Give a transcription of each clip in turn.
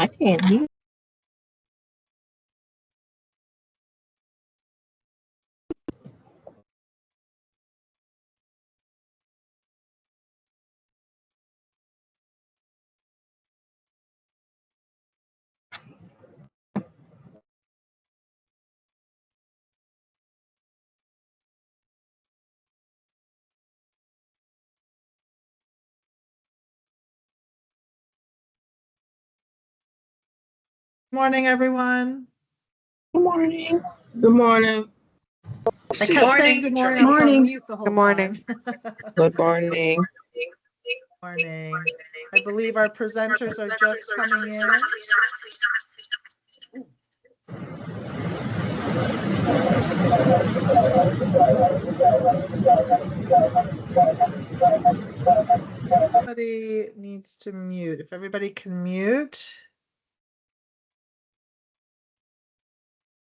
I can't hear. Morning, everyone. Good morning. Good morning. I kept saying good morning. I was on mute the whole time. Good morning. Morning. I believe our presenters are just coming in. Everybody needs to mute. If everybody can mute.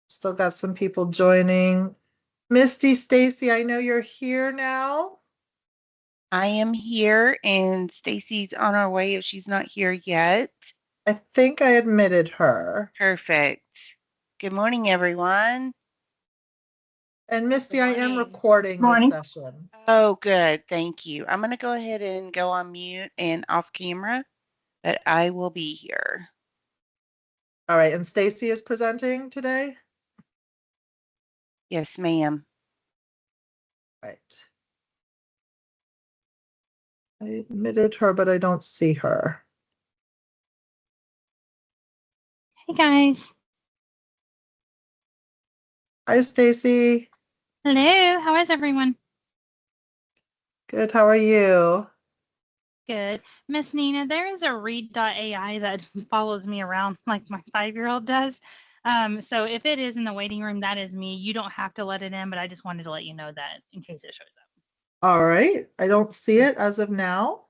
Still got some people joining. Misty, Stacy, I know you're here now. I am here, and Stacy's on her way if she's not here yet. I think I admitted her. Perfect. Good morning, everyone. And Misty, I am recording this session. Oh, good. Thank you. I'm going to go ahead and go on mute and off camera, but I will be here. All right. And Stacy is presenting today? Yes, ma'am. Right. I admitted her, but I don't see her. Hey guys. Hi, Stacy. Hello. How is everyone? Good. How are you? Good. Miss Nina, there is a read.ai that follows me around like my 5-year-old does. So if it is in the waiting room, that is me. You don't have to let it in, but I just wanted to let you know that in case it shows up. All right. I don't see it as of now.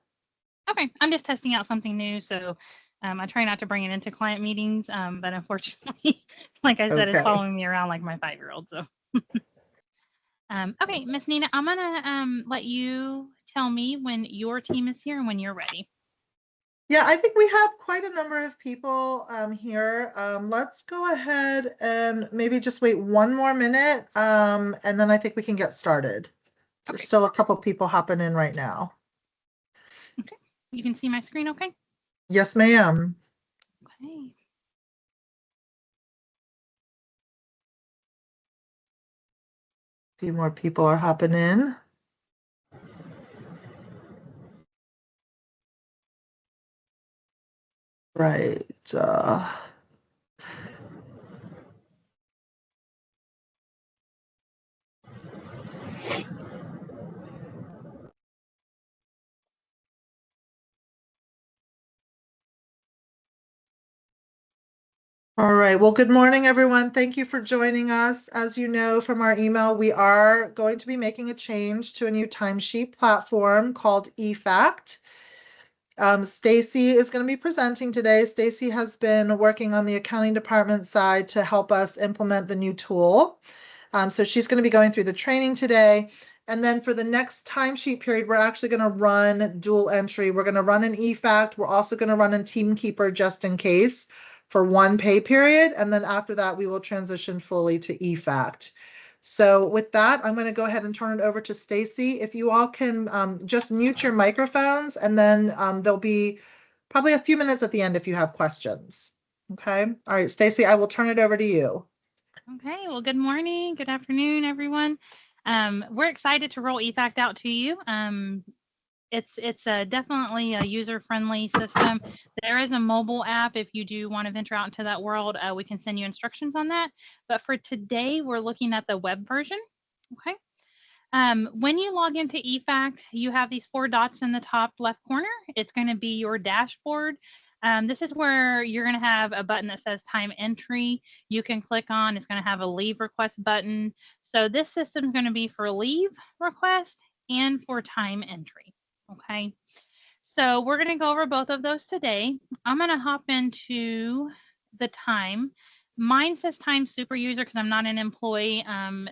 Okay. I'm just testing out something new. So I try not to bring it into client meetings, but unfortunately, like I said, it's following me around like my 5-year-old. So. Okay, Miss Nina, I'm gonna let you tell me when your team is here and when you're ready. Yeah, I think we have quite a number of people here. Let's go ahead and maybe just wait one more minute, and then I think we can get started. There's still a couple people hopping in right now. Okay, you can see my screen okay? Yes, ma'am. Okay. A few more people are hopping in. Right. All right. Well, good morning, everyone. Thank you for joining us. As you know from our email, we are going to be making a change to a new timesheet platform called eFAACT. Stacy is going to be presenting today. Stacy has been working on the accounting department side to help us implement the new tool. So she's going to be going through the training today. And then for the next timesheet period, we're actually going to run dual entry. We're going to run an eFAACT. We're also going to run a Teamkeeper just in case for one pay period. And then after that, we will transition fully to eFAACT. So with that, I'm going to go ahead and turn it over to Stacy. If you all can just mute your microphones, and then there'll be probably a few minutes at the end if you have questions. Okay. All right, Stacy, I will turn it over to you. Okay. Well, good morning. Good afternoon, everyone. We're excited to roll eFAACT out to you. It's definitely a user-friendly system. There is a mobile app if you do want to venture out into that world. We can send you instructions on that. But for today, we're looking at the web version. Okay. When you log into eFAACT, you have these 4 dots in the top left corner. It's going to be your dashboard. This is where you're going to have a button that says time entry. You can click on, it's going to have a leave request button. So this system is going to be for leave request and for time entry. Okay. So we're going to go over both of those today. I'm going to hop into the time. Mine says time super user because I'm not an employee,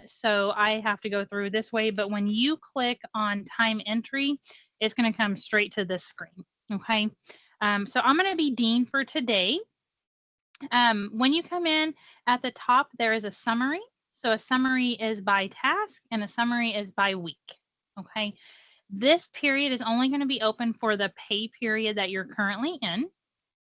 so I have to go through this way. But when you click on time entry, it's going to come straight to this screen. Okay, so I'm going to be Dean for today. When you come in at the top, there is a summary. So a summary is by task and a summary is by week. Okay. This period is only going to be open for the pay period that you're currently in.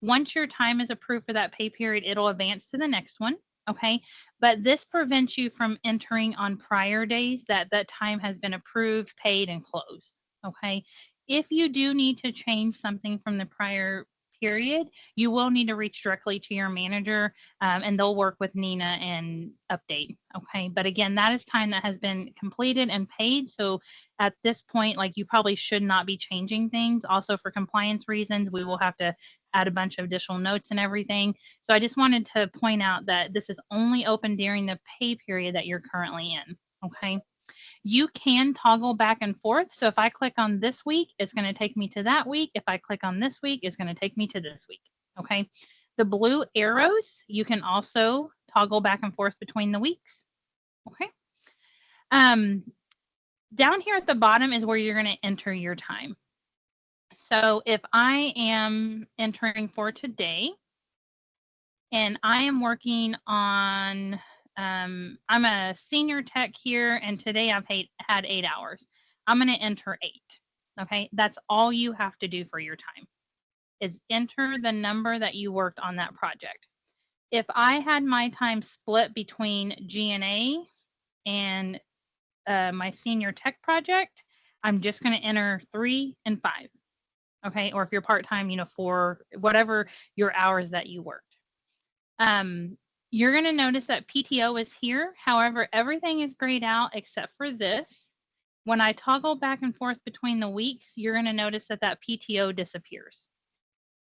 Once your time is approved for that pay period, it'll advance to the next one. Okay. But this prevents you from entering on prior days that time has been approved, paid, and closed. Okay. If you do need to change something from the prior period, you will need to reach directly to your manager and they'll work with Nina and update. Okay. But again, that is time that has been completed and paid. So at this point, like, you probably should not be changing things. Also, for compliance reasons, we will have to add a bunch of additional notes and everything. So I just wanted to point out that this is only open during the pay period that you're currently in. Okay. You can toggle back and forth. So if I click on this week, it's going to take me to that week. If I click on this week, it's going to take me to this week. Okay. The blue arrows, you can also toggle back and forth between the weeks. Okay. Down here at the bottom is where you're going to enter your time. So if I am entering for today and I am working on, I'm a senior tech here and today I've had 8 hours. I'm going to enter 8. Okay. That's all you have to do for your time is enter the number that you worked on that project. If I had my time split between G&A and my senior tech project, I'm just going to enter 3 and 5. Okay. Or if you're part-time, 4, whatever your hours that you worked. You're going to notice that PTO is here. However, everything is grayed out except for this. When I toggle back and forth between the weeks, you're going to notice that PTO disappears.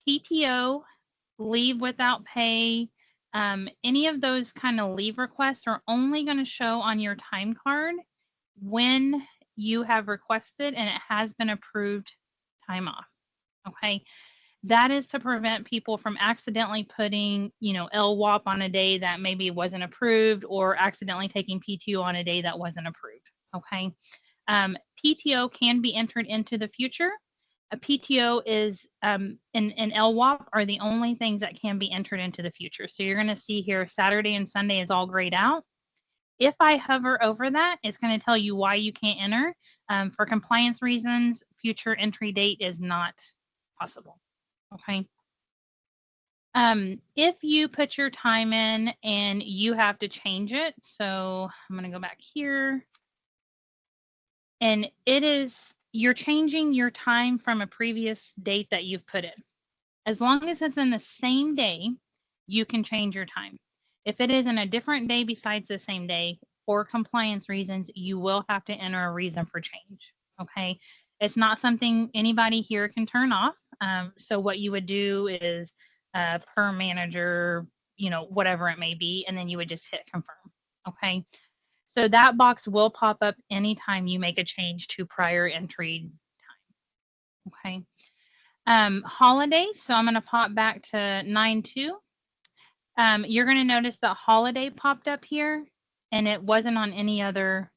PTO, leave without pay, any of those kind of leave requests are only going to show on your time card when you have requested and it has been approved time off. Okay. That is to prevent people from accidentally putting, LWAP on a day that maybe wasn't approved or accidentally taking PTO on a day that wasn't approved. Okay. PTO can be entered into the future. A PTO is and LWAP are the only things that can be entered into the future. So you're going to see here Saturday and Sunday is all grayed out. If I hover over that, it's going to tell you why you can't enter. For compliance reasons, future entry date is not possible. Okay. If you put your time in and you have to change it, so I'm going to go back here. And you're changing your time from a previous date that you've put in. As long as it's in the same day, you can change your time. If it is in a different day besides the same day, for compliance reasons, you will have to enter a reason for change. Okay. It's not something anybody here can turn off. So what you would do is per manager, whatever it may be, and then you would just hit confirm. Okay. So that box will pop up anytime you make a change to prior entry time. Okay. Holidays. So I'm going to pop back to 9/2. You're going to notice that holiday popped up here and it wasn't on any other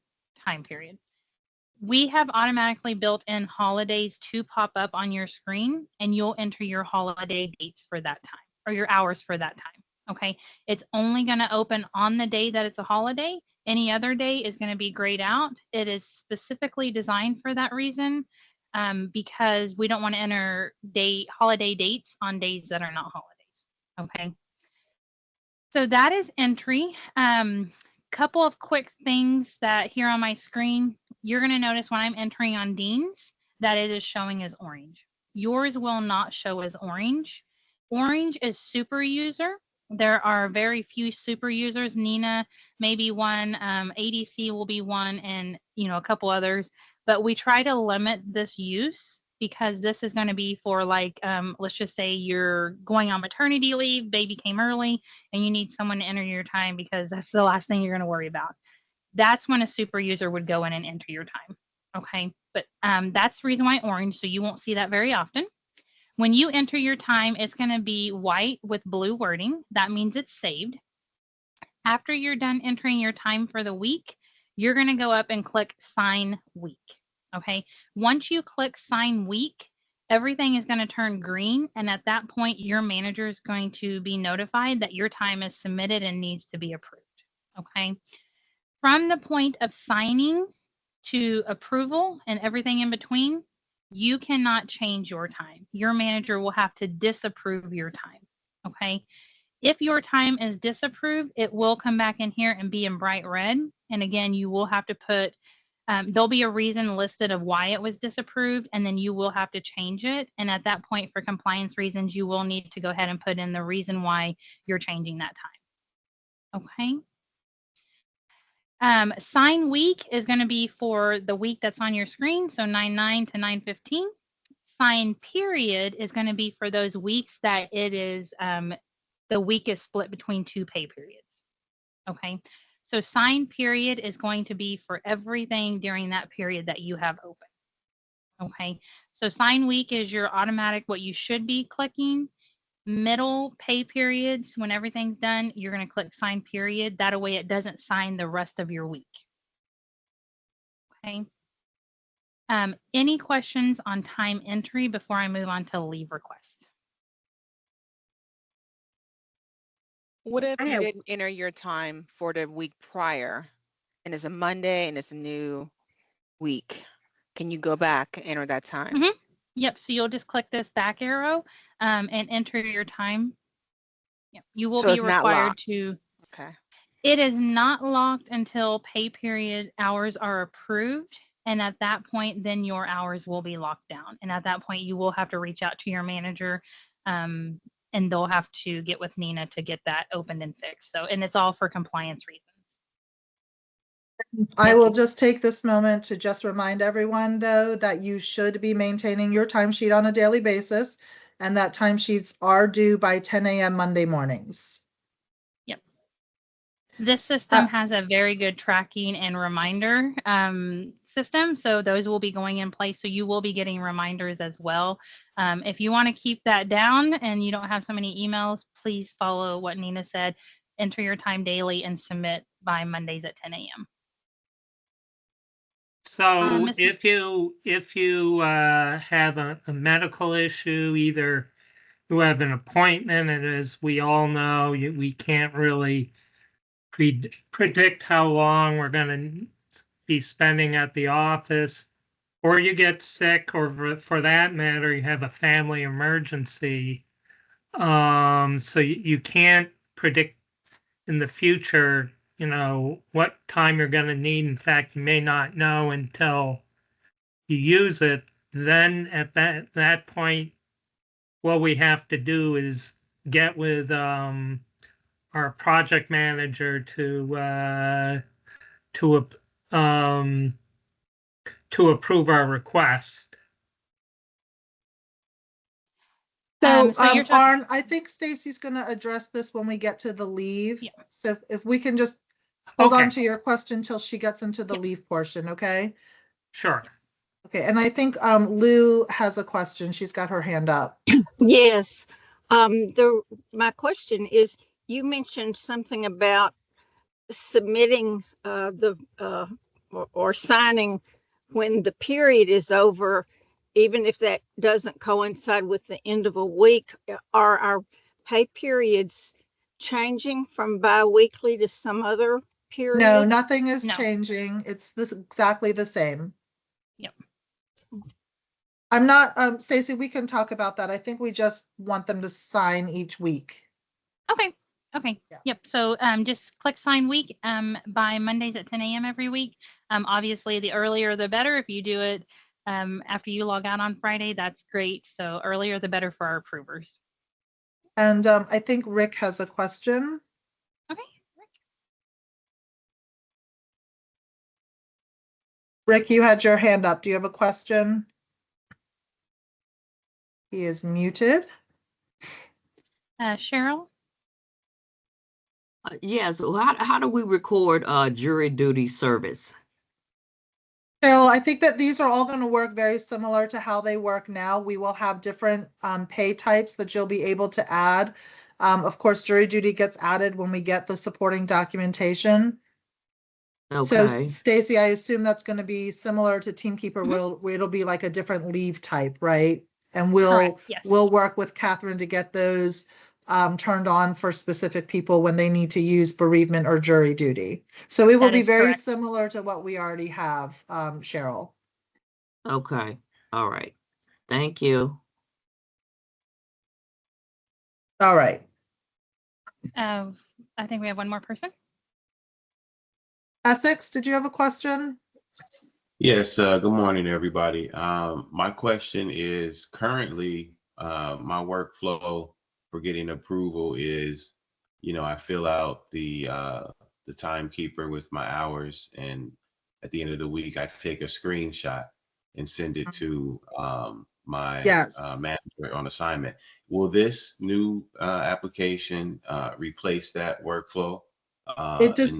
time period. We have automatically built in holidays to pop up on your screen and you'll enter your holiday dates for that time or your hours for that time. Okay. It's only going to open on the day that it's a holiday. Any other day is going to be grayed out. It is specifically designed for that reason because we don't want to enter holiday dates on days that are not holidays. Okay. So that is entry. Couple of quick things that here on my screen, you're going to notice when I'm entering on Dean's that it is showing as orange. Yours will not show as orange. Orange is super user. There are very few super users. Nina may be one, ADC will be one, and a couple others. But we try to limit this use because this is going to be for let's just say you're going on maternity leave, baby came early, and you need someone to enter your time because that's the last thing you're going to worry about. That's when a super user would go in and enter your time. Okay, but that's the reason why orange, so you won't see that very often. When you enter your time, it's going to be white with blue wording. That means it's saved. After you're done entering your time for the week, you're going to go up and click sign week. Okay. Once you click sign week, everything is going to turn green. And at that point, your manager is going to be notified that your time is submitted and needs to be approved. Okay. From the point of signing to approval and everything in between, you cannot change your time. Your manager will have to disapprove your time. Okay. If your time is disapproved, it will come back in here and be in bright red. And again, you will have to put, there'll be a reason listed of why it was disapproved, and then you will have to change it. And at that point, for compliance reasons, you will need to go ahead and put in the reason why you're changing that time. Okay. Sign week is going to be for the week that's on your screen, so 9/9 to 9/15. Sign period is going to be for those weeks that it is the week is split between 2 pay periods. Okay, so sign period is going to be for everything during that period that you have open. Okay, so sign week is your automatic, what you should be clicking. Middle pay periods, when everything's done, you're going to click sign period. That way it doesn't sign the rest of your week. Okay. Any questions on time entry before I move on to leave request? What if you didn't enter your time for the week prior and it's a Monday and it's a new week? Can you go back and enter that time? Mm-hmm. Yep. So you'll just click this back arrow and enter your time. Yep. You will be required to. Okay. It is not locked until pay period hours are approved. And at that point, then your hours will be locked down. And at that point, you will have to reach out to your manager and they'll have to get with Nina to get that opened and fixed. So, and it's all for compliance reasons. I will just take this moment to just remind everyone, though, that you should be maintaining your timesheet on a daily basis, and that timesheets are due by 10 a.m. Monday mornings. Yep. This system has a very good tracking and reminder system, so those will be going in place. So you will be getting reminders as well. If you want to keep that down and you don't have so many emails, please follow what Nina said. Enter your time daily and submit by Mondays at 10 a.m. So if you have a medical issue, either you have an appointment, and as we all know, we can't really predict how long we're going to be spending at the office, or you get sick, or for that matter, you have a family emergency. So you can't predict in the future, what time you're going to need. In fact, you may not know until you use it. Then at that point, what we have to do is get with our project manager to approve our request. So Arn, I think Stacy's going to address this when we get to the leave. Yeah. So if we can just hold on to your question till she gets into the leave portion, okay? Sure. Okay, and I think Lou has a question. She's got her hand up. Yes. My question is, you mentioned something about submitting or signing when the period is over, even if that doesn't coincide with the end of a week. Are our pay periods changing from bi-weekly to some other period? No, nothing is changing. It's exactly the same. Yep. I'm not, Stacy, we can talk about that. I think we just want them to sign each week. Okay. Okay. Yeah. Yep. So just click sign week by Mondays at 10 a.m. every week. Obviously, the earlier the better. If you do it after you log out on Friday, that's great. So earlier the better for our approvers. And I think Rick has a question. Okay. Rick, you had your hand up. Do you have a question? He is muted. Cheryl? Yes. How do we record jury duty service? Cheryl, I think that these are all going to work very similar to how they work now. We will have different pay types that you'll be able to add. Of course, jury duty gets added when we get the supporting documentation. Okay. So Stacy, I assume that's going to be similar to Teamkeeper, where it'll be like a different leave type, right? And Correct, yes. we'll work with Catherine to get those turned on for specific people when they need to use bereavement or jury duty. So it will That be is very correct. similar to what we already have, Cheryl. Okay. All right. Thank you. All right. I think we have one more person. Essex, did you have a question? Yes, good morning, everybody. My question is currently my workflow for getting approval is, I fill out the timekeeper with my hours, and at the end of the week, I take a screenshot and send it to my Yes. manager on assignment. Will this new application replace that workflow? It just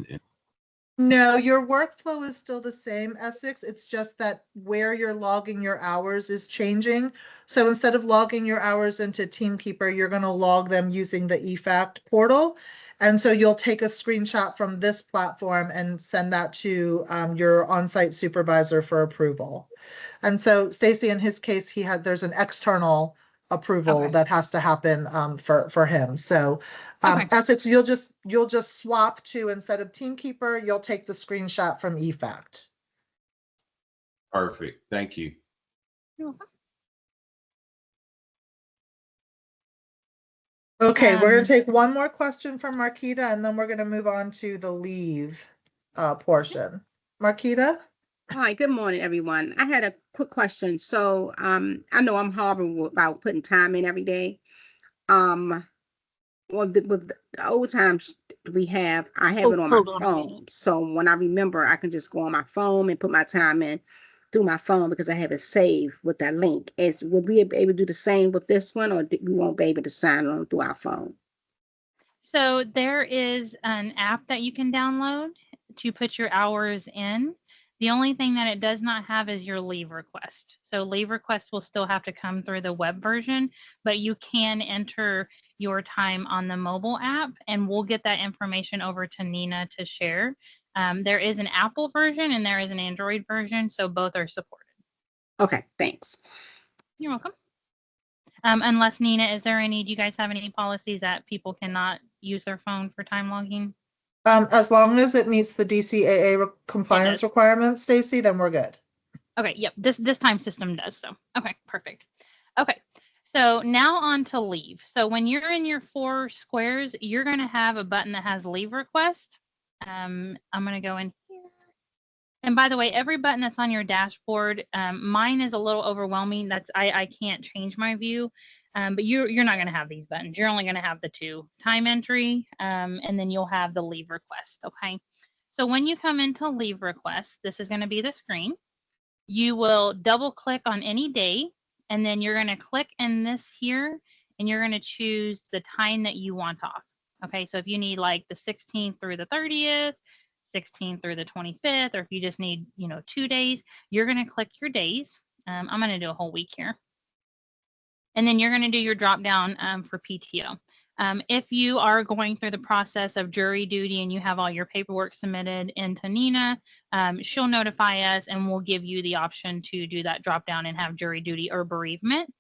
No, your workflow is still the same, Essex. It's just that where you're logging your hours is changing. So instead of logging your hours into Teamkeeper, you're going to log them using the eFAACT portal. And so you'll take a screenshot from this platform and send that to your on-site supervisor for approval. And so Stacy, in his case, there's an external approval that has to happen for him. So Essex, you'll just swap to, instead of Teamkeeper, you'll take the screenshot from eFAACT. Perfect. Thank you. You're welcome. Okay, we're going to take one more question from Marquita, and then we're going to move on to the leave portion. Marquita? Hi, good morning, everyone. I had a quick question. So, I know I'm horrible about putting time in every day. Well, with the overtime we have, I have it on my phone. So when I remember, I can just go on my phone and put my time in through my phone because I have it saved with that link. Will we be able to do the same with this one, or we won't be able to sign on through our phone? So there is an app that you can download to put your hours in. The only thing that it does not have is your leave request. So leave request will still have to come through the web version, but you can enter your time on the mobile app, and we'll get that information over to Nina to share. There is an Apple version and there is an Android version, so both are supported. Okay, thanks. You're welcome. Unless, Nina, do you guys have any policies that people cannot use their phone for time logging? As long as it meets the DCAA compliance requirements, Stacy, then we're good. Okay, yep, this time system does so. Okay, perfect. Okay, so now on to leave. So when you're in your 4 squares, you're going to have a button that has leave request. I'm going to go in here. And by the way, every button that's on your dashboard, mine is a little overwhelming. I can't change my view, but you're not going to have these buttons. You're only going to have the 2, time entry, and then you'll have the leave request. Okay, so when you come into leave request, this is going to be the screen. You will double click on any day, and then you're going to click in this here, and you're going to choose the time that you want off. Okay, so if you need like the 16th through the 30th, 16th through the 25th, or if you just need, 2 days, you're going to click your days. I'm going to do a whole week here. And then you're going to do your drop down for PTO. If you are going through the process of jury duty and you have all your paperwork submitted into Nina, she'll notify us and we'll give you the option to do that drop down and have jury duty or bereavement.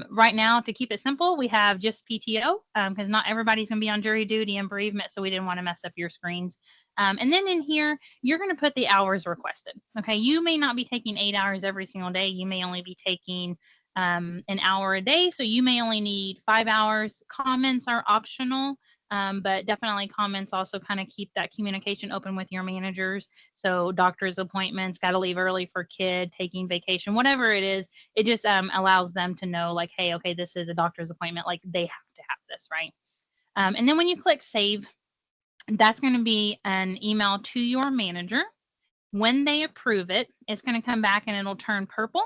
Right now, to keep it simple, we have just PTO because not everybody's going to be on jury duty and bereavement, so we didn't want to mess up your screens. And then in here, you're going to put the hours requested. Okay, you may not be taking 8 hours every single day. You may only be taking an hour a day, so you may only need 5 hours. Comments are optional, but definitely comments also kind of keep that communication open with your managers. So doctor's appointments, got to leave early for kid, taking vacation, whatever it is, it just allows them to know like, hey, okay, this is a doctor's appointment, like they have to have this, right? And then when you click save, that's going to be an email to your manager. When they approve it, it's going to come back and it'll turn purple.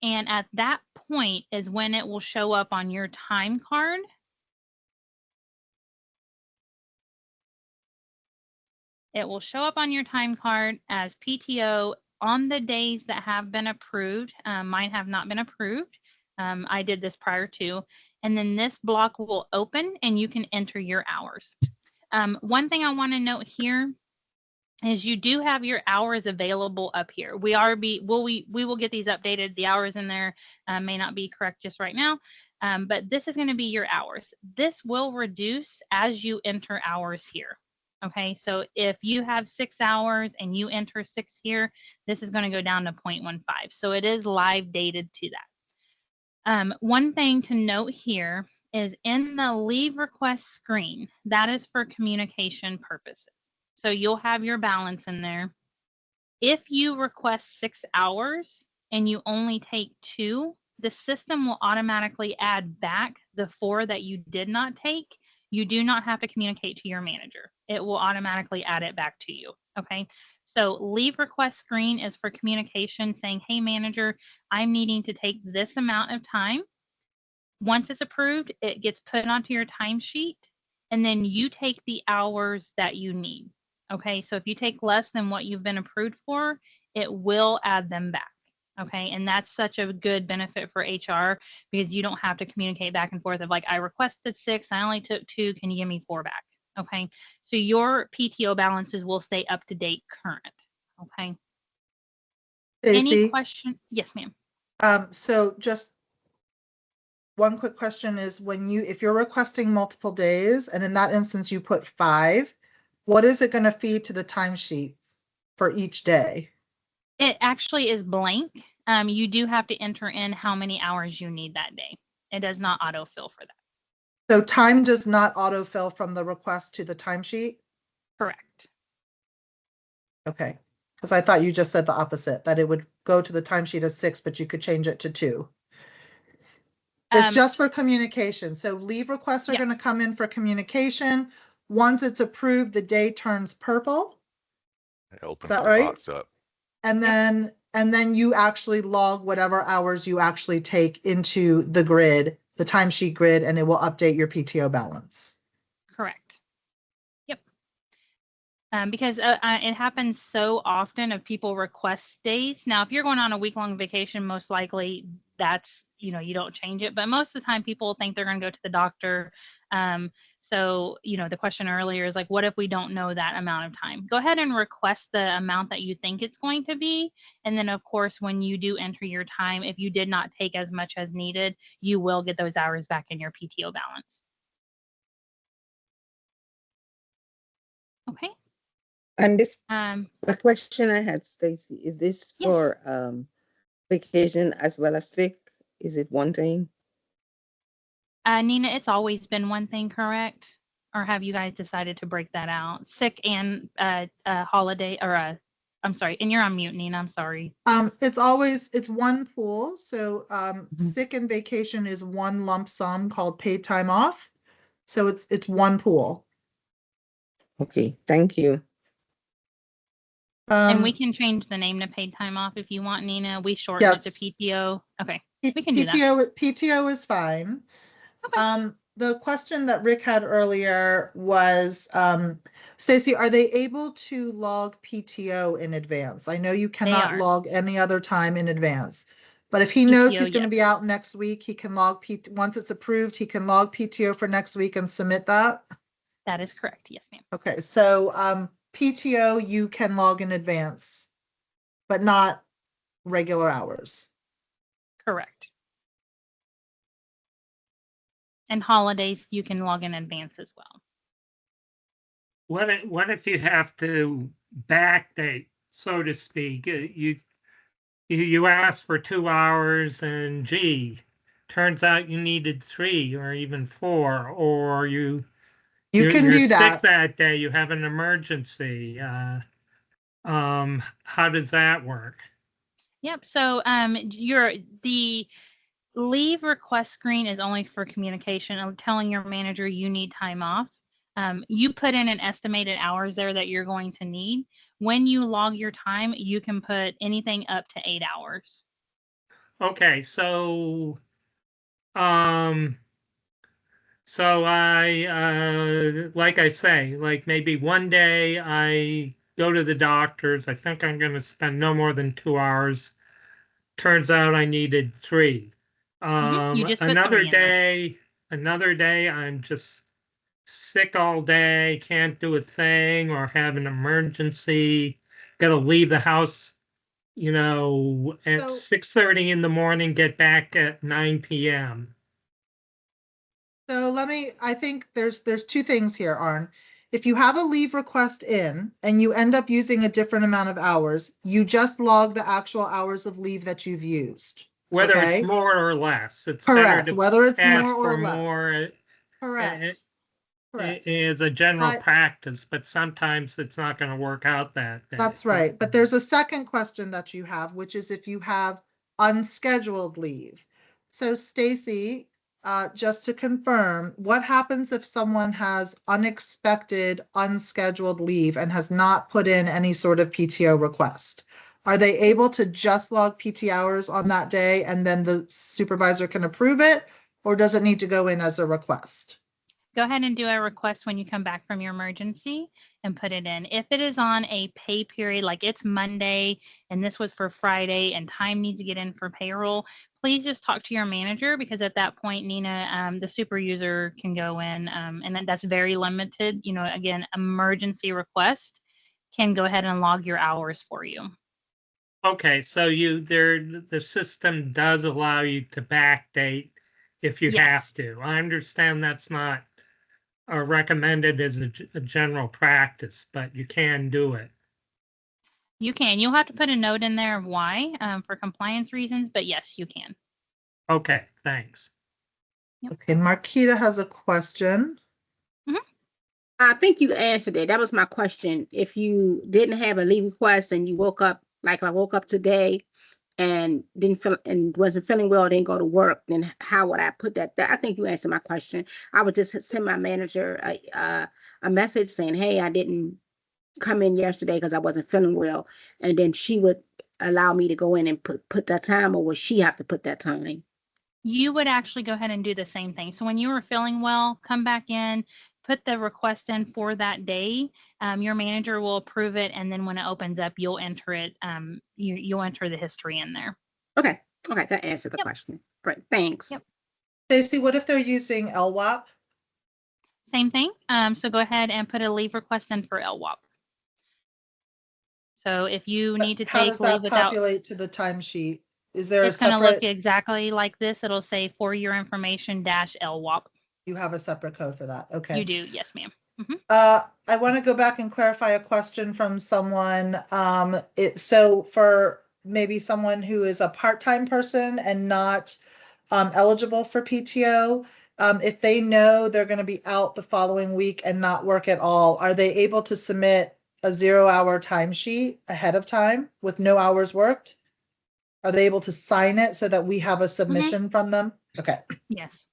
And at that point is when it will show up on your time card. It will show up on your time card as PTO on the days that have been approved. Mine have not been approved. I did this prior to. And then this block will open and you can enter your hours. One thing I want to note here is you do have your hours available up here. We will get these updated. The hours in there may not be correct just right now, but this is going to be your hours. This will reduce as you enter hours here. Okay, so if you have 6 hours and you enter 6 here, this is going to go down to 0.15. So it is live dated to that. One thing to note here is in the leave request screen, that is for communication purposes. So you'll have your balance in there. If you request 6 hours and you only take 2, the system will automatically add back the 4 that you did not take. You do not have to communicate to your manager. It will automatically add it back to you. Okay. So leave request screen is for communication saying, hey, manager, I'm needing to take this amount of time. Once it's approved, it gets put onto your timesheet, and then you take the hours that you need. Okay, so if you take less than what you've been approved for, it will add them back. Okay, and that's such a good benefit for HR because you don't have to communicate back and forth of like, I requested 6, I only took 2, can you give me 4 back? Okay, so your PTO balances will stay up to date current. Okay. Stacy? Any question? Yes, ma'am. So just one quick question is if you're requesting multiple days and in that instance you put 5, what is it going to feed to the timesheet for each day? It actually is blank. You do have to enter in how many hours you need that day. It does not autofill for that. So time does not autofill from the request to the timesheet? Correct. Okay, because I thought you just said the opposite, that it would go to the timesheet as 6, but you could change it to 2. It's just for communication. So leave requests are going to come in for communication. Once it's approved, the day turns purple. It opens Is that the right? box up. And then you actually log whatever hours you actually take into the grid, the timesheet grid, and it will update your PTO balance. Correct. Yep. Because it happens so often of people request days. Now, if you're going on a week-long vacation, most likely that's, you don't change it. But most of the time people think they're going to go to the doctor. So, the question earlier is like, what if we don't know that amount of time? Go ahead and request the amount that you think it's going to be. And then, of course, when you do enter your time, if you did not take as much as needed, you will get those hours back in your PTO balance. Okay. And this, the question I had, Stacy, is this for vacation as well as sick? Is it one thing? Nina, it's always been one thing, correct? Or have you guys decided to break that out? Sick and holiday, or I'm sorry, and you're on mute, Nina. I'm sorry. It's one pool. So sick and vacation is one lump sum called paid time off. So it's one pool. Okay, thank you. And we can change the name to paid time off if you want, Nina. We shorten it to PTO. Okay, we can do that. PTO is fine. Okay. The question that Rick had earlier was, Stacy, are they able to log PTO in advance? I know you cannot log any other time in advance, but if he knows he's going to be out next week, he can log once it's approved, he can log PTO for next week and submit that? That is correct. Yes, ma'am. Okay, so PTO you can log in advance, but not regular hours. Correct. And holidays you can log in advance as well. What if you have to backdate, so to speak? You asked for 2 hours and turns out you needed 3 or even 4, or you're sick that day, you have an emergency. How does that work? Yep. So the leave request screen is only for communication of telling your manager you need time off. You put in an estimated hours there that you're going to need. When you log your time, you can put anything up to 8 hours. Okay, so I like I say, like maybe one day I go to the doctor's. I think I'm going to spend no more than 2 hours. Turns out I needed 3. You just put Another 3 in there. day I'm just sick all day, can't do a thing, or have an emergency, got to leave the house, you know, at So- 6:30 in the morning, get back at 9 p.m. So I think there's two things here, Arn. If you have a leave request in and you end up using a different amount of hours, you just log the actual hours of leave that you've used. Whether Okay? it's more or less, it's Correct. better to Whether it's ask more or for less. more. Correct. Correct. Is a general But- practice, but sometimes it's not going to work out that day. That's right. But there's a second question that you have, which is if you have unscheduled leave. So Stacy, just to confirm, what happens if someone has unexpected, unscheduled leave and has not put in any sort of PTO request? Are they able to just log PT hours on that day and then the supervisor can approve it? Or does it need to go in as a request? Go ahead and do a request when you come back from your emergency and put it in. If it is on a pay period, like it's Monday and this was for Friday and time needs to get in for payroll, please just talk to your manager, because at that point, Nina, the super user can go in, and that's very limited. You know, again, emergency request can go ahead and log your hours for you. Okay, so the system does allow you to backdate if you Yes. have to. I understand that's not recommended as a general practice, but you can do it. You can. You'll have to put a note in there of why, for compliance reasons, but yes, you can. Okay, thanks. Okay, Marquita has a question. I think you answered it. That was my question. If you didn't have a leave request and you woke up, like I woke up today and wasn't feeling well, didn't go to work, then how would I put that there? I think you answered my question. I would just send my manager a message saying, hey, I didn't come in yesterday because I wasn't feeling well. And then she would allow me to go in and put that time, or would she have to put that time? You would actually go ahead and do the same thing. So when you were feeling well, come back in, put the request in for that day. Your manager will approve it, and then when it opens up, you'll enter it. You'll enter the history in there. Okay, that answered the question. Great, thanks. Yep. Stacy, what if they're using LWAP? Same thing. So go ahead and put a leave request in for LWAP. So if you need to How take does that leave without, populate to the timesheet? Is there it's a going to look separate? exactly like this. It'll say for your information -LWAP. You have a separate code for that. Okay. You do, yes, ma'am. I want to go back and clarify a question from someone. So for maybe someone who is a part-time person and not eligible for PTO, if they know they're going to be out the following week and not work at all, are they able to submit a 0-hour timesheet ahead of time with no hours worked? Are they able to sign it so that we have a submission from them? Okay. Yes.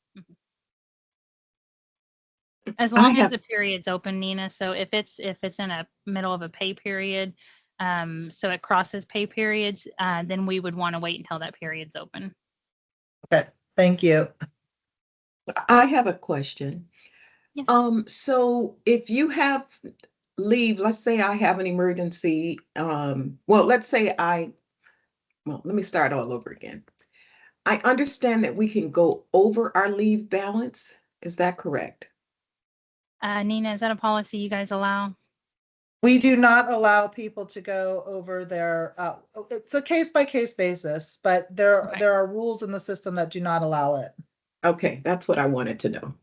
As long as the period's open, Nina. So if it's in a middle of a pay period, so it crosses pay periods, then we would want to wait until that period's open. Okay. Thank you. I have a question. Yes. So if you have leave, let's say I have an emergency, well, let me start all over again. I understand that we can go over our leave balance. Is that correct? Nina, is that a policy you guys allow? We do not allow people to go over their, it's a case-by-case basis, but there are rules in the system that do not allow it. Okay, that's what I wanted to know.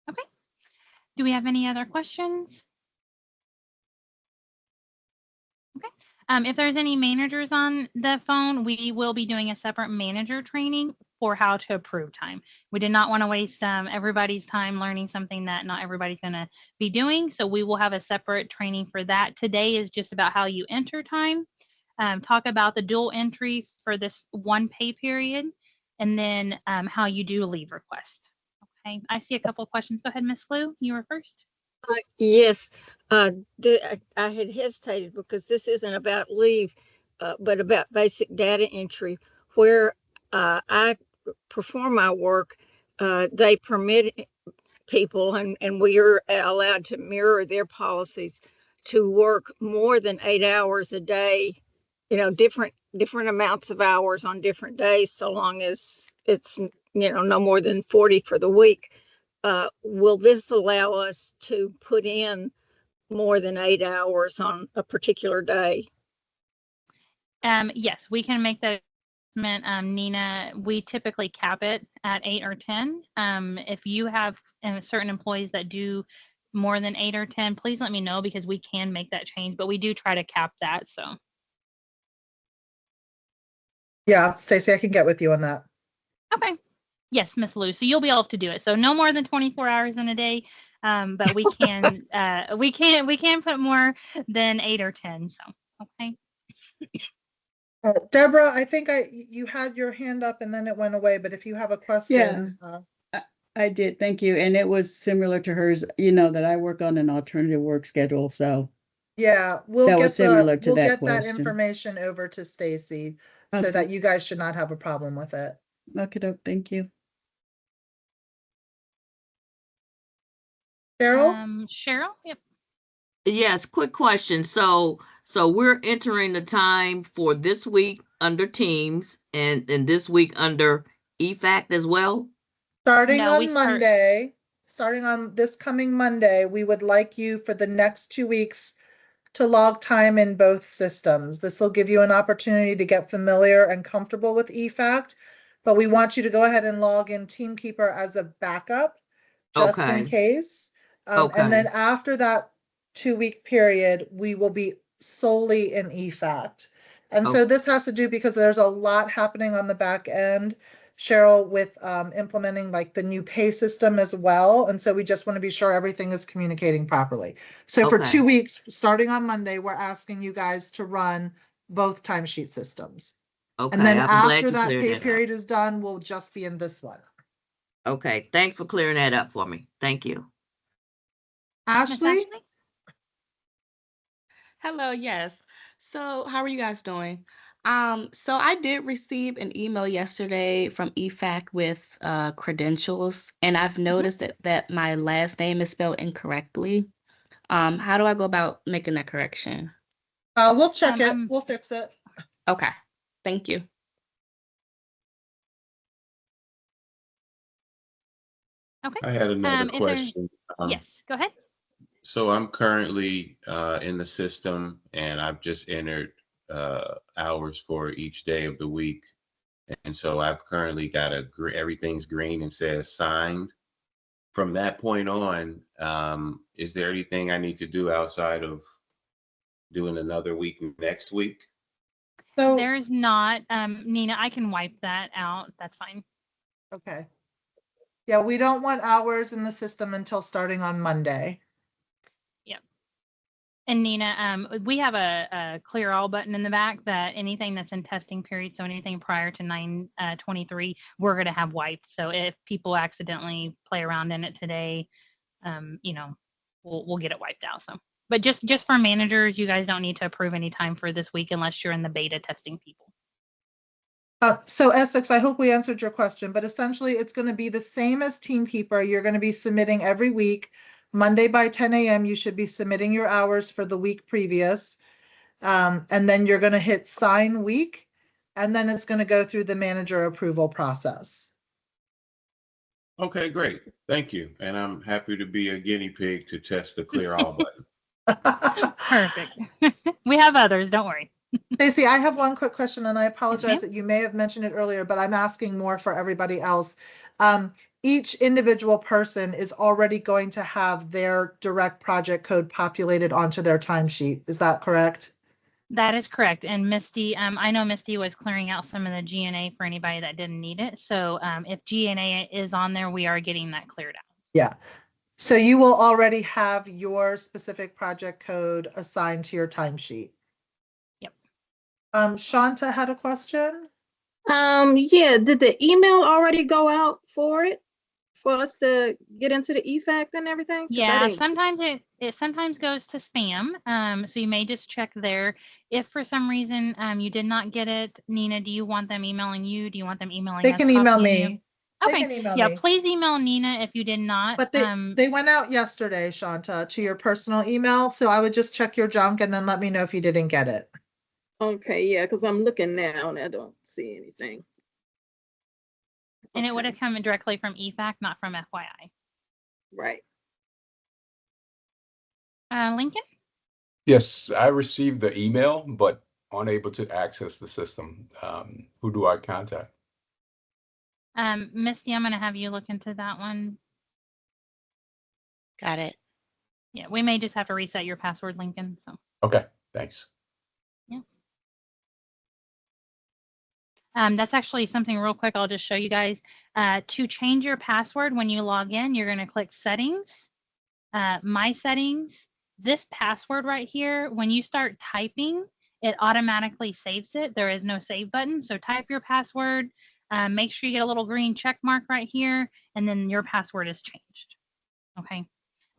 Okay. Do we have any other questions? Okay. If there's any managers on the phone, we will be doing a separate manager training for how to approve time. We did not want to waste everybody's time learning something that not everybody's going to be doing. So we will have a separate training for that. Today is just about how you enter time, talk about the dual entry for this one pay period, and then how you do leave request. Okay, I see a couple of questions. Go ahead, Ms. Lou, you were first. Yes, I had hesitated because this isn't about leave, but about basic data entry. Where I perform my work, they permit people, and we are allowed to mirror their policies, to work more than 8 hours a day, different different amounts of hours on different days, so long as it's, no more than 40 for the week. Will this allow us to put in more than 8 hours on a particular day? Yes, we can make that adjustment, Nina. We typically cap it at 8 or 10. If you have certain employees that do more than 8 or 10, please let me know, because we can make that change, but we do try to cap that. So Yeah, Stacy, I can get with you on that. okay. Yes, Miss Lou. So you'll be able to do it. So no more than 24 hours in a day, but we can we can put more than 8 or 10. So okay. Deborah, I think you had your hand up and then it went away, but if you have a question. I did, thank you. And it was similar to hers, that I work on an alternative work schedule, so. Yeah, we'll That get was similar to we'll that get that question. information over to Stacy so Okay. that you guys should not have a problem with it. Okay, thank you. Cheryl? Cheryl? Yep. Yes, quick question. So we're entering the time for this week under Teams and this week under eFAACT as well? Starting on this coming Monday, we would like you for the next 2 weeks to log time in both systems. This will give you an opportunity to get familiar and comfortable with eFAACT, but we want you to go ahead and log in Teamkeeper as a backup, just in case. And then after that 2-week period, we will be solely in eFAACT. And so this has to do because there's a lot happening on the back end, Cheryl, with implementing like the new pay system as well. And so we just want to be sure everything is communicating properly. So for 2 weeks, starting on Monday, we're asking you guys to run both timesheet systems. And then after that pay period is done, we'll just be in this one. Okay, thanks for clearing that up for me. Thank you. Ashley? Hello, yes. So how are you guys doing? So I did receive an email yesterday from eFAACT with credentials, and I've noticed that my last name is spelled incorrectly. How do I go about making that correction? We'll check it. We'll fix it. Okay, thank you. Okay. I had another question. Yes, go ahead. So I'm currently in the system and I've just entered hours for each day of the week. And so I've currently got everything's green and says signed. From that point on, is there anything I need to do outside of doing another week next week? So there's not, Nina, I can wipe that out. That's fine. Okay. Yeah, we don't want hours in the system until starting on Monday. Yep. And Nina, we have a clear all button in the back that anything that's in testing period, so anything prior to 9/23, we're going to have wiped. So if people accidentally play around in it today, we'll get it wiped out. So, but just for managers, you guys don't need to approve any time for this week unless you're in the beta testing people. So Essex, I hope we answered your question, but essentially it's going to be the same as Teamkeeper. You're going to be submitting every week. Monday by 10 a.m. you should be submitting your hours for the week previous. And then you're going to hit sign week, and then it's going to go through the manager approval process. Okay, great. Thank you. And I'm happy to be a guinea pig to test the clear all button. Perfect. We have others, don't worry. Stacey, I have one quick question, and I apologize that you may have mentioned it earlier, but I'm asking more for everybody else. Each individual person is already going to have their direct project code populated onto their timesheet. Is that correct? That is correct. And Misty, I know Misty was clearing out some of the GNA for anybody that didn't need it. So if GNA is on there, we are getting that cleared out. Yeah. So you will already have your specific project code assigned to your timesheet. Yep. Shanta had a question. Yeah, did the email already go out for it, for us to get into the eFAACT and everything? Yeah, sometimes it sometimes goes to spam. So you may just check there. If for some reason you did not get it, Nina, do you want them emailing you? Do you want them emailing They us? can email copying me. you? Okay. They can email Yeah, me. please email Nina if you did not. But they went out yesterday, Shanta, to your personal email. So I would just check your junk and then let me know if you didn't get it. Okay, yeah, because I'm looking now and I don't see anything. And it would have come directly from eFAACT, not from FYI. Right. Lincoln? Yes, I received the email, but unable to access the system. Who do I contact? Misty, I'm going to have you look into that one. Got it. Yeah, we may just have to reset your password, Lincoln. So. Okay, thanks. Yeah. That's actually something real quick. I'll just show you guys. To change your password when you log in, you're going to click Settings, My Settings. This password right here, when you start typing, it automatically saves it. There is no save button. So type your password. Make sure you get a little green check mark right here, and then your password is changed. Okay.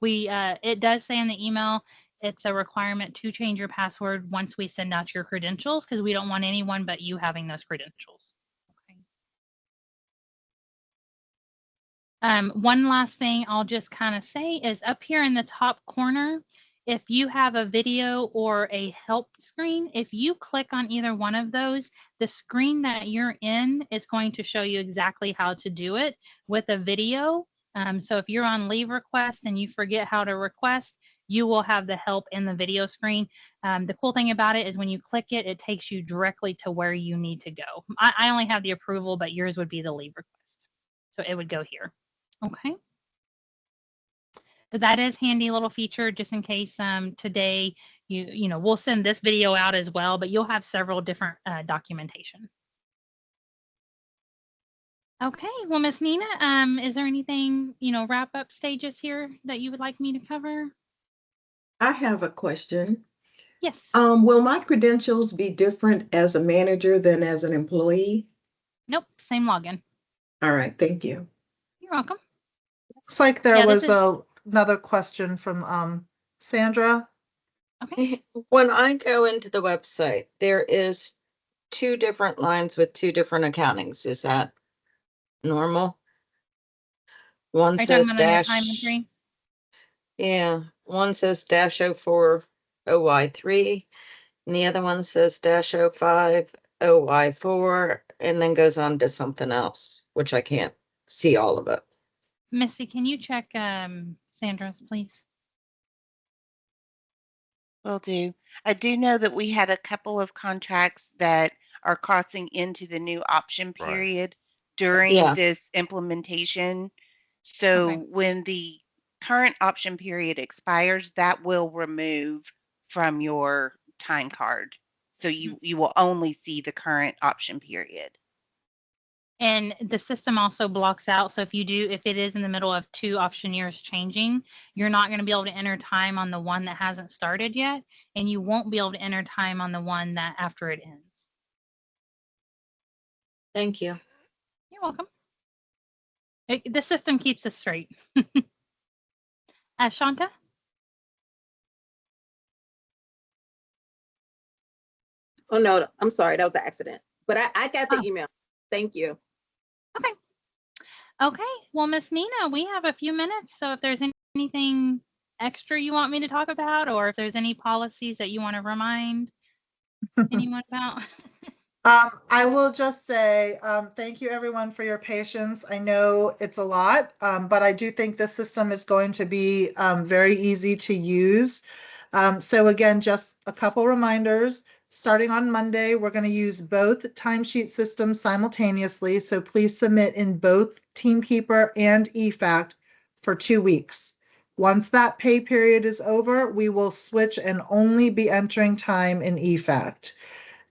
It does say in the email, it's a requirement to change your password once we send out your credentials, because we don't want anyone but you having those credentials. Okay. One last thing I'll just kind of say is up here in the top corner, if you have a video or a help screen, if you click on either one of those, the screen that you're in is going to show you exactly how to do it with a video. So if you're on leave request and you forget how to request, you will have the help in the video screen. The cool thing about it is when you click it, it takes you directly to where you need to go. I only have the approval, but yours would be the leave request. So it would go here. Okay. So that is handy little feature just in case today, we'll send this video out as well, but you'll have several different documentation. Okay, well, Miss Nina, is there anything, wrap up stages here that you would like me to cover? I have a question. Yes. Will my credentials be different as a manager than as an employee? Nope, same login. All right, thank you. You're welcome. Looks like there was another question from Sandra. Okay. When I go into the website, there is 2 different lines with 2 different accountings. Is that normal? One says dash. Time entry? Yeah, one says dash 04 OY3, and the other one says dash 05 OY4, and then goes on to something else, which I can't see all of it. Missy, can you check Sandra's, please? Will do. I do know that we had a couple of contracts that are crossing into the new option period during this implementation. So when the current option period expires, that will remove from your time card. So you will only see the current option period. And the system also blocks out. So if it is in the middle of 2 option years changing, you're not going to be able to enter time on the one that hasn't started yet. And you won't be able to enter time on the one that after it ends. Thank you. You're welcome. The system keeps us straight. Shanta? Oh, no, I'm sorry. That was an accident. But I got the email. Thank you. Okay. Okay. Well, Miss Nina, we have a few minutes. So if there's anything extra you want me to talk about, or if there's any policies that you want to remind anyone about. I will just say thank you everyone for your patience. I know it's a lot, but I do think this system is going to be very easy to use. So again, just a couple reminders. Starting on Monday, we're going to use both timesheet systems simultaneously. So please submit in both Teamkeeper and eFAACT for 2 weeks. Once that pay period is over, we will switch and only be entering time in eFAACT.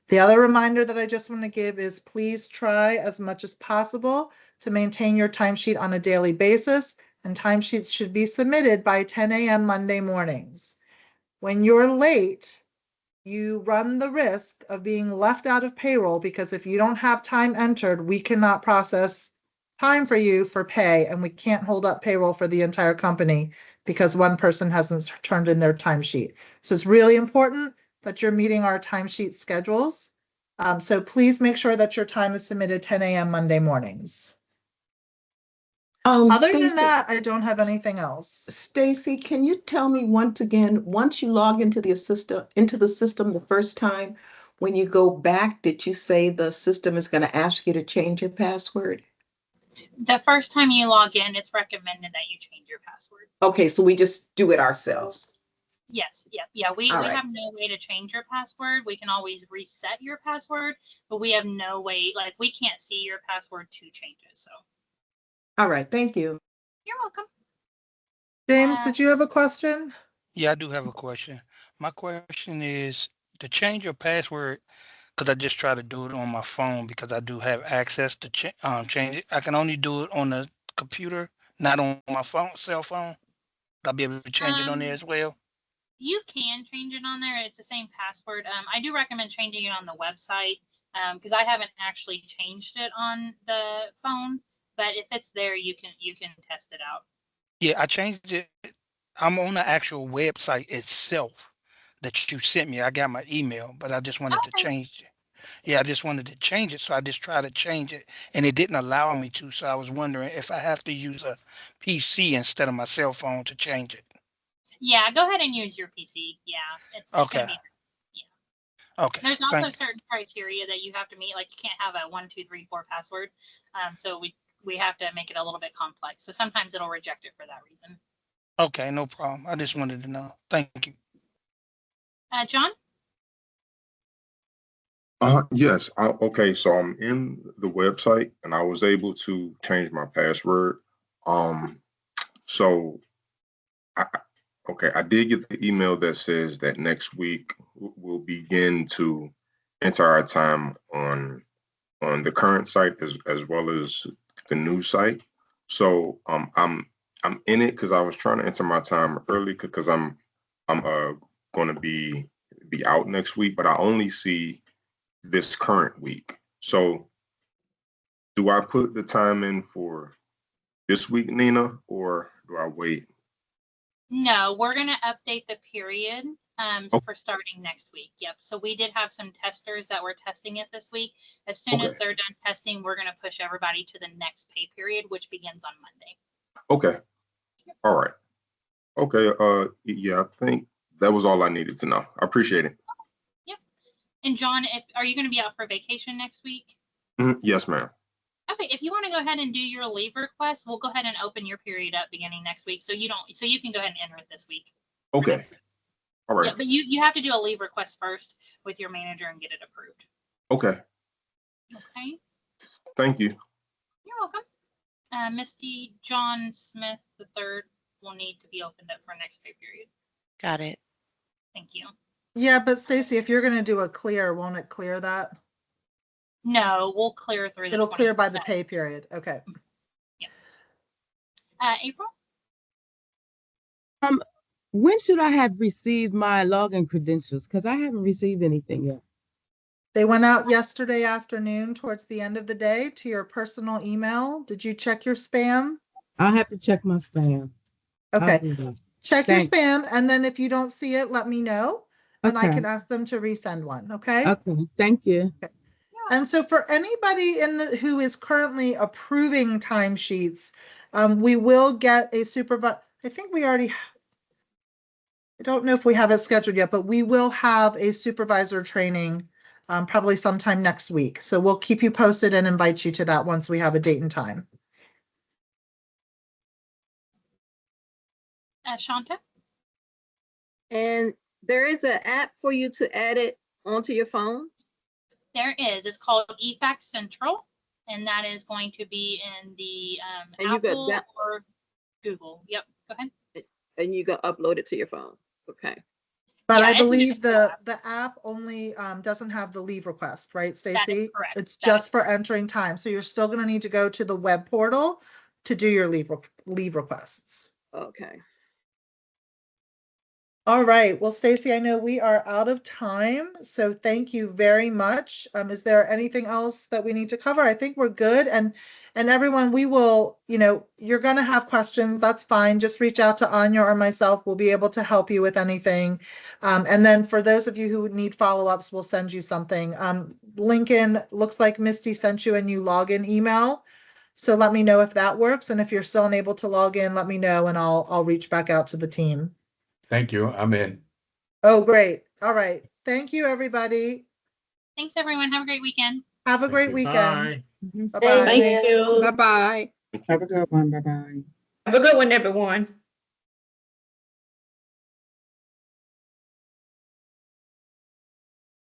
The other reminder that I just want to give is please try as much as possible to maintain your timesheet on a daily basis, and timesheets should be submitted by 10 a.m. Monday mornings. When you're late, you run the risk of being left out of payroll because if you don't have time entered, we cannot process time for you for pay, and we can't hold up payroll for the entire company because one person hasn't turned in their timesheet. So it's really important that you're meeting our timesheet schedules. So please make sure that your time is submitted 10 a.m. Monday mornings. Other than that, I don't have anything else. Stacy, can you tell me once again, once you log into the system the first time, When you go back, did you say the system is going to ask you to change your password? The first time you log in, it's recommended that you change your password. Okay, so we just do it ourselves. Yes, yeah. We All right. have no way to change your password. We can always reset your password, but we have no way, like we can't see your password to change it. So All right, thank you. you're welcome. James, did you have a question? Yeah, I do have a question. My question is to change your password, because I just try to do it on my phone because I do have access to change it. I can only do it on the computer, not on my cell phone. Would I be able to change it on there as well? You can change it on there. It's the same password. I do recommend changing it on the website because I haven't actually changed it on the phone. But if it's there, you can test it out. Yeah, I changed it. I'm on the actual website itself that you sent me. I got my email, but I just wanted to change it. Yeah, I just wanted to change it, so I just tried to change it, and it didn't allow me to. So I was wondering if I have to use a PC instead of my cell phone to change it. Yeah, go ahead and use your PC. Yeah, it's Okay. gonna be. Yeah. Okay. There's also certain criteria that you have to meet. Like you can't have a 1, 2, 3, 4 password. So we have to make it a little bit complex. So sometimes it'll reject it for that reason. Okay, no problem. I just wanted to know. Thank you. John? Yes. Okay. So I'm in the website and I was able to change my password. So I did get the email that says that next week we'll begin to enter our time on the current site as well as the new site. So I'm in it because I was trying to enter my time early because I'm going to be out next week, but I only see this current week. So do I put the time in for this week, Nina, or do I wait? No, we're going to update the period for starting next week. Yep. So we did have some testers that were testing it this week. As soon as they're done testing, we're going to push everybody to the next pay period, which begins on Monday. Okay. All right. Okay. Yeah, I think that was all I needed to know. I appreciate it. Yep. And John, are you going to be out for vacation next week? Yes, ma'am. Okay, if you want to go ahead and do your leave request, we'll go ahead and open your period up beginning next week. So you can go ahead and enter it this week. Okay. All right. Yeah, but you have to do a leave request first with your manager and get it approved. Okay. Okay. Thank you. You're welcome. Misty, John Smith III will need to be opened up for next pay period. Got it. Thank you. Yeah, but Stacy, if you're going to do a clear, won't it clear that? No, we'll clear through the It'll clear by the pay period. Okay. Yeah. April? When should I have received my login credentials? Because I haven't received anything yet. They went out yesterday afternoon towards the end of the day to your personal email. Did you check your spam? I'll have to check my spam. Okay. Check your spam, and then if you don't see it, let me know, and I can ask them to resend one. Okay. Okay. Thank you. Okay. And so for anybody who is currently approving timesheets, we will get a supervisor. I think we already. I don't know if we have it scheduled yet, but we will have a supervisor training probably sometime next week. So we'll keep you posted and invite you to that once we have a date and time. Shanta? And there is an app for you to add it onto your phone? There is. It's called eFAACT Central, and that is going to be in the Apple or Google. Yep. Go ahead. And you can upload it to your phone. Okay. But I believe the app only doesn't have the leave request, right, Stacy? That is correct. It's just for entering time. So you're still going to need to go to the web portal to do your leave requests. Okay. All right. Well, Stacy, I know we are out of time, so thank you very much. Is there anything else that we need to cover? I think we're good. And everyone, we will, you're going to have questions. That's fine. Just reach out to Anya or myself. We'll be able to help you with anything. And then for those of you who need follow-ups, we'll send you something. Lincoln, looks like Misty sent you a new login email. So let me know if that works. And if you're still unable to log in, let me know and I'll reach back out to the team. Thank you. I'm in. Oh, great. All right. Thank you, everybody. Thanks, everyone. Have a great weekend. Have a Thank great you. weekend. Bye. Bye-bye. Thank you. Bye-bye. Have a good one. Bye-bye. Have a good one, everyone.